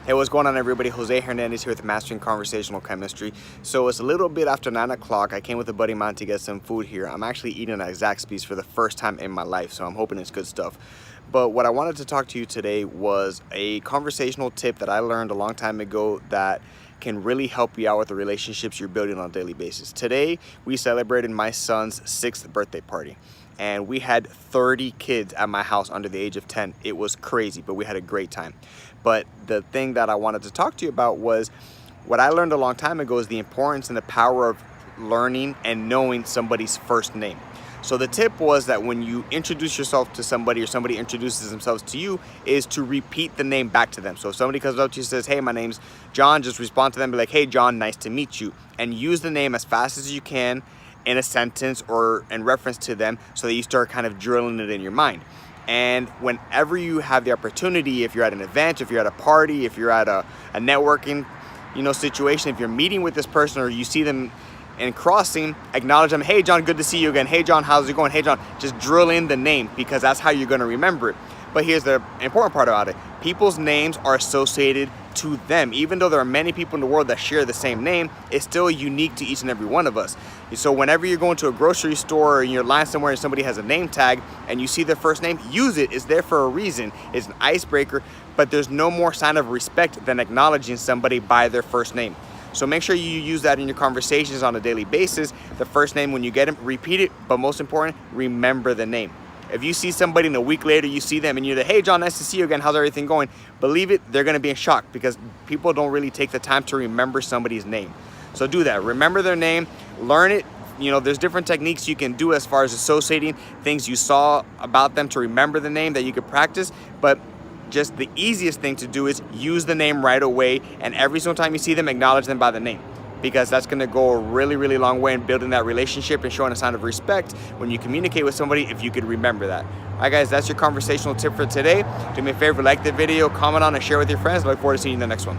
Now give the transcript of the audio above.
Hey, what's going on, everybody? Jose Hernandez here with Mastering Conversational Chemistry. So it's a little bit after 9 o'clock. I came with a buddy of mine to get some food here. I'm actually eating at Zaxby's for the first time in my life, so I'm hoping it's good stuff. But what I wanted to talk to you today was a conversational tip that I learned a long time ago that can really help you out with the relationships you're building on a daily basis. Today, we celebrated my son's 6th birthday party. And we had 30 kids at my house under the age of 10. It was crazy, but we had a great time. But the thing that I wanted to talk to you about was what I learned a long time ago is the importance and the power of learning and knowing somebody's first name. So the tip was that when you introduce yourself to somebody or somebody introduces themselves to you is to repeat the name back to them. So if somebody comes up to you and says, hey, my name's John, just respond to them, be like, hey, John, nice to meet you. And use the name as fast as you can in a sentence or in reference to them so that you start kind of drilling it in your mind. And whenever you have the opportunity, if you're at an event, if you're at a party, if you're at a networking situation, if you're meeting with this person or you see them in crossing, acknowledge them. Hey, John, good to see you again. Hey, John, how's it going? Hey, John, just drill in the name because that's how you're going to remember it. But here's the important part about it. People's names are associated to them. Even though there are many people in the world that share the same name, it's still unique to each and every one of us. So whenever you're going to a grocery store or you're lying somewhere and somebody has a name tag and you see their first name, use it. It's there for a reason. It's an icebreaker, but there's no more sign of respect than acknowledging somebody by their first name. So make sure you use that in your conversations on a daily basis. The first name, when you get them, repeat it, but most important, remember the name. If you see somebody and a week later you see them and you're like, hey, John, nice to see you again. How's everything going? Believe it, they're going to be in shock because people don't really take the time to remember somebody's name. So do that. Remember their name. Learn it. There's different techniques you can do as far as associating things you saw about them to remember the name that you could practice. But just the easiest thing to do is use the name right away. And every single time you see them, acknowledge them by the name, because that's going to go a really, really long way in building that relationship and showing a sign of respect when you communicate with somebody if you could remember that. All right, guys, that's your conversational tip for today. Do me a favor, like the video, comment on and share with your friends. I look forward to seeing you in the next one.